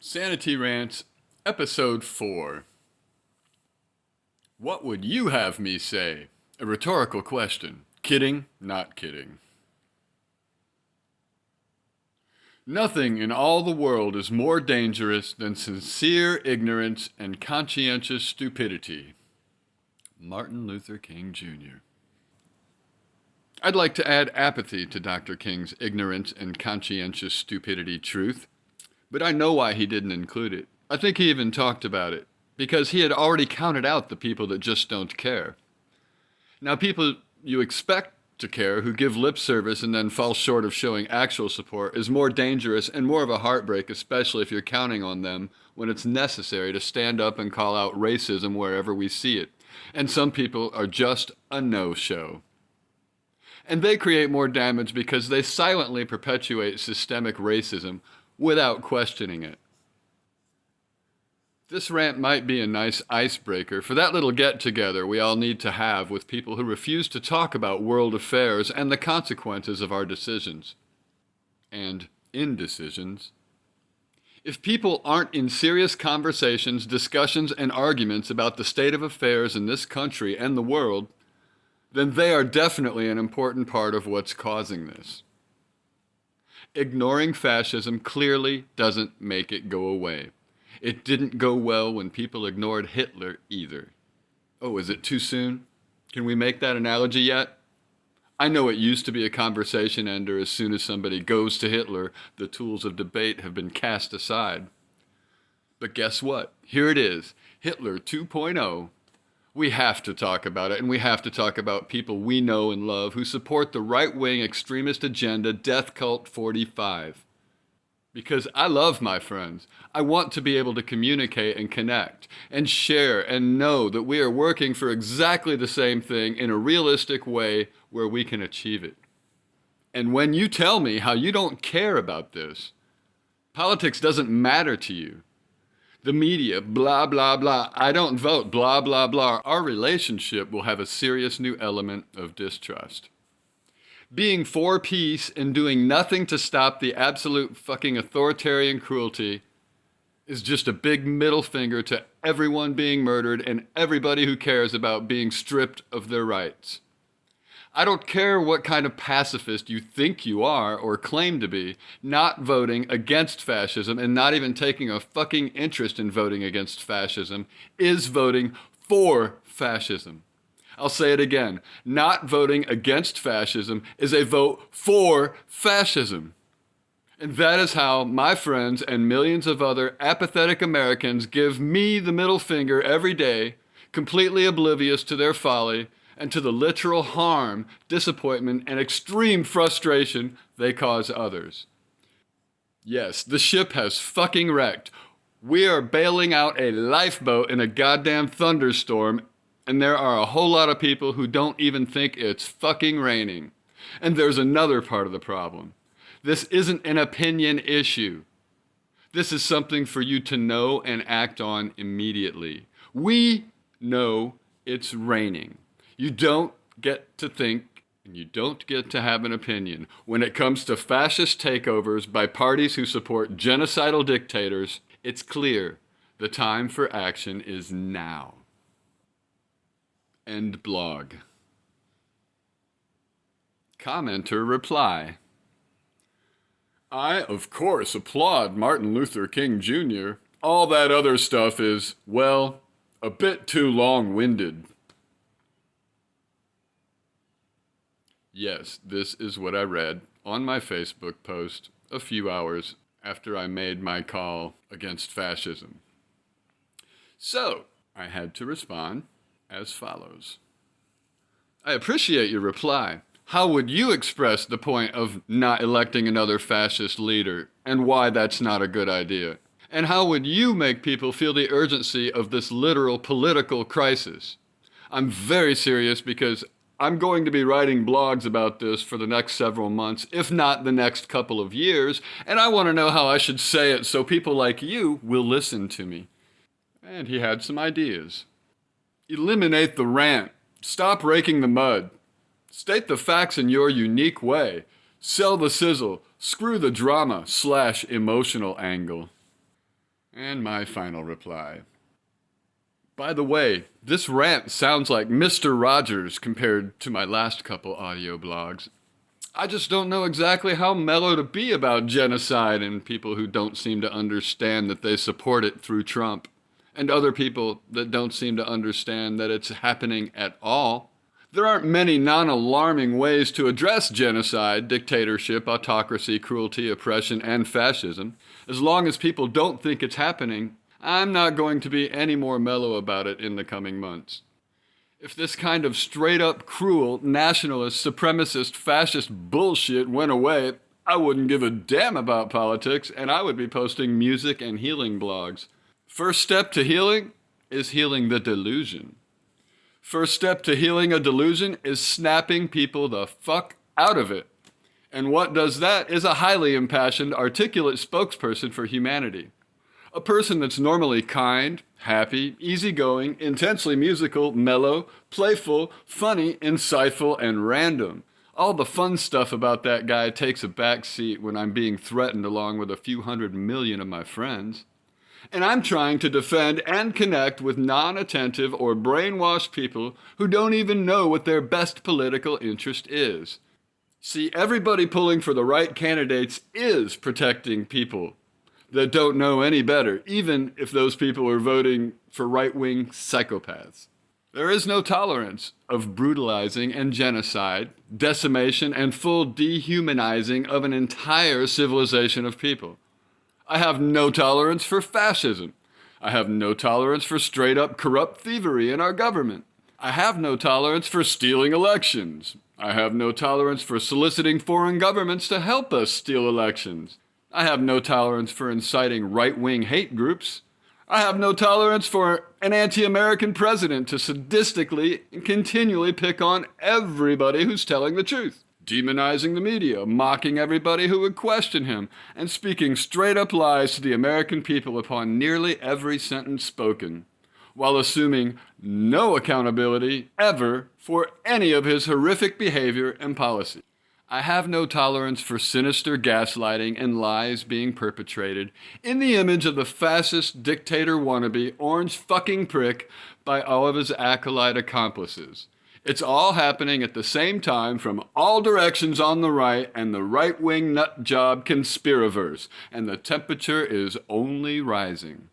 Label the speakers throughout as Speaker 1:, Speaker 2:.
Speaker 1: Sanity Rants, Episode 4. What would you have me say? A rhetorical question. Kidding, not kidding. Nothing in all the world is more dangerous than sincere ignorance and conscientious stupidity. Martin Luther King, Jr. I'd like to add apathy to Dr. King's ignorance and conscientious stupidity truth. But I know why he didn't include it. I think he even talked about it, because he had already counted out the people that just don't care. Now, people you expect to care who give lip service and then fall short of showing actual support is more dangerous and more of a heartbreak, especially if you're counting on them when it's necessary to stand up and call out racism wherever we see it. And some people are just a no-show. And they create more damage because they silently perpetuate systemic racism without questioning it. This rant might be a nice icebreaker for that little get-together we all need to have with people who refuse to talk about world affairs and the consequences of our decisions. And indecisions. If people aren't in serious conversations, discussions, and arguments about the state of affairs in this country and the world, then they are definitely an important part of what's causing this. Ignoring fascism clearly doesn't make it go away. It didn't go well when people ignored Hitler either. Oh, is it too soon? Can we make that analogy yet? I know it used to be a conversation ender as soon as somebody goes to Hitler, the tools of debate have been cast aside. But guess what? Here it is, Hitler 2.0. We have to talk about it, and we have to talk about people we know and love who support the right-wing extremist agenda, Death Cult 45. Because I love my friends. I want to be able to communicate and connect and share and know that we are working for exactly the same thing in a realistic way where we can achieve it. And when you tell me how you don't care about this, politics doesn't matter to you, the media, blah, blah, blah, I don't vote, blah, blah, blah, our relationship will have a serious new element of distrust. Being for peace and doing nothing to stop the absolute fucking authoritarian cruelty is just a big middle finger to everyone being murdered and everybody who cares about being stripped of their rights. I don't care what kind of pacifist you think you are or claim to be, not voting against fascism and not even taking a fucking interest in voting against fascism is voting for fascism. I'll say it again. Not voting against fascism is a vote for fascism. And that is how my friends and millions of other apathetic Americans give me the middle finger every day, completely oblivious to their folly and to the literal harm, disappointment, and extreme frustration they cause others. Yes, the ship has fucking wrecked. We are bailing out a lifeboat in a goddamn thunderstorm, and there are a whole lot of people who don't even think it's fucking raining. And there's another part of the problem. This isn't an opinion issue. This is something for you to know and act on immediately. We know it's raining. You don't get to think, and you don't get to have an opinion. When it comes to fascist takeovers by parties who support genocidal dictators, it's clear the time for action is now. End blog. Commenter reply. I, of course, applaud Martin Luther King, Jr. All that other stuff is, well, a bit too long-winded. Yes, this is what I read on my Facebook post a few hours after I made my call against fascism. So, I had to respond as follows. I appreciate your reply. How would you express the point of not electing another fascist leader and why that's not a good idea? And how would you make people feel the urgency of this literal political crisis? I'm very serious because I'm going to be writing blogs about this for the next several months, if not the next couple of years, and I want to know how I should say it so people like you will listen to me. And he had some ideas. Eliminate the rant. Stop raking the mud. State the facts in your unique way. Sell the sizzle. Screw the drama / emotional angle. And my final reply. By the way, this rant sounds like Mr. Rogers compared to my last couple audio blogs. I just don't know exactly how mellow to be about genocide and people who don't seem to understand that they support it through Trump, and other people that don't seem to understand that it's happening at all. There aren't many non-alarming ways to address genocide, dictatorship, autocracy, cruelty, oppression, and fascism. As long as people don't think it's happening, I'm not going to be any more mellow about it in the coming months. If this kind of straight-up cruel, nationalist, supremacist, fascist bullshit went away, I wouldn't give a damn about politics, and I would be posting music and healing blogs. First step to healing is healing the delusion. First step to healing a delusion is snapping people the fuck out of it. And what does that is a highly impassioned, articulate spokesperson for humanity. A person that's normally kind, happy, easygoing, intensely musical, mellow, playful, funny, insightful, and random. All the fun stuff about that guy takes a back seat when I'm being threatened along with a few 100 million of my friends. And I'm trying to defend and connect with non-attentive or brainwashed people who don't even know what their best political interest is. See, everybody pulling for the right candidates is protecting people that don't know any better, even if those people are voting for right-wing psychopaths. There is no tolerance of brutalizing and genocide, decimation, and full dehumanizing of an entire civilization of people. I have no tolerance for fascism. I have no tolerance for straight-up corrupt thievery in our government. I have no tolerance for stealing elections. I have no tolerance for soliciting foreign governments to help us steal elections. I have no tolerance for inciting right-wing hate groups. I have no tolerance for an anti-American president to sadistically and continually pick on everybody who's telling the truth, demonizing the media, mocking everybody who would question him, and speaking straight-up lies to the American people upon nearly every sentence spoken, while assuming no accountability ever for any of his horrific behavior and policy. I have no tolerance for sinister gaslighting and lies being perpetrated in the image of the fascist dictator wannabe orange fucking prick by all of his acolyte accomplices. It's all happening at the same time from all directions on the right and the right-wing nutjob conspiraverse, and the temperature is only rising.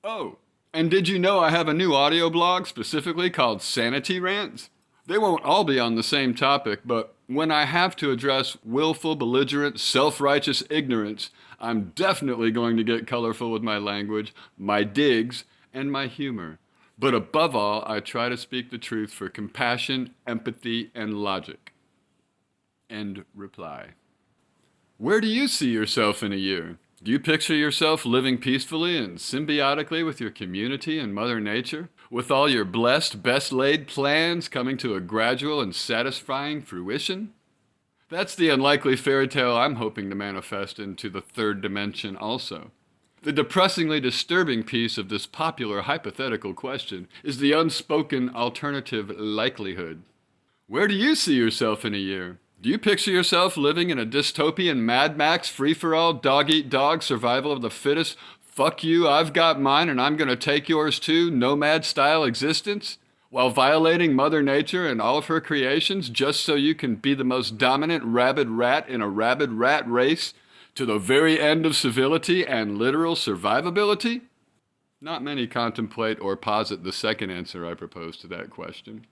Speaker 1: Oh, and did you know I have a new audio blog specifically called SANITY RANTS? They won't all be on the same topic, but when I have to address willful, belligerent, self-righteous ignorance, I'm definitely going to get colorful with my language, my digs, and my humor. But above all, I try to speak the truth for compassion, empathy, and logic. End reply. Where do you see yourself in a year? Do you picture yourself living peacefully and symbiotically with your community and Mother Nature? With all your blessed, best-laid plans coming to a gradual and satisfying fruition? That's the unlikely fairy tale I'm hoping to manifest into the third dimension also. The depressingly disturbing piece of this popular hypothetical question is the unspoken alternative likelihood. Where do you see yourself in a year? Do you picture yourself living in a dystopian Mad Max free-for-all dog-eat-dog survival of the fittest, fuck you, I've got mine and I'm gonna take yours too, nomad-style existence? While violating Mother Nature and all of her creations just so you can be the most dominant rabid rat in a rabid rat race to the very end of civility and literal survivability? Not many contemplate or posit the second answer I propose to that question.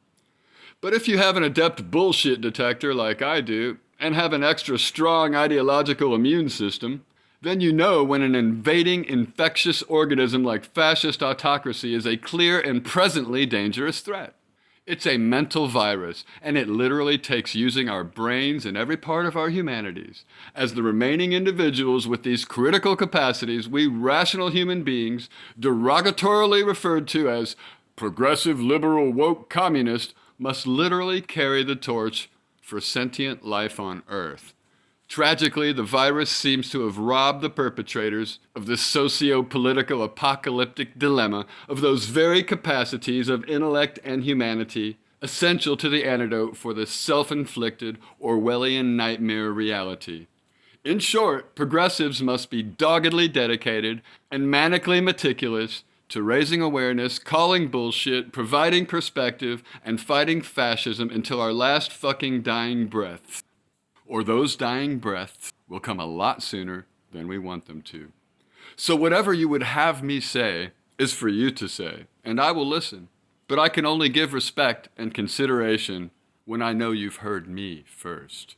Speaker 1: But if you have an adept bullshit detector like I do, and have an extra strong ideological immune system, then you know when an invading infectious organism like fascist autocracy is a clear and presently dangerous threat. It's a mental virus, and it literally takes using our brains in every part of our humanities. As the remaining individuals with these critical capacities, we rational human beings, derogatorily referred to as progressive, liberal, woke, communist, must literally carry the torch for sentient life on Earth. Tragically, the virus seems to have robbed the perpetrators of this socio-political apocalyptic dilemma of those very capacities of intellect and humanity essential to the antidote for this self-inflicted Orwellian nightmare reality. In short, progressives must be doggedly dedicated and manically meticulous to raising awareness, calling bullshit, providing perspective, and fighting fascism until our last fucking dying breaths. Or those dying breaths will come a lot sooner than we want them to. So whatever you would have me say is for you to say, and I will listen. But I can only give respect and consideration when I know you've heard me first.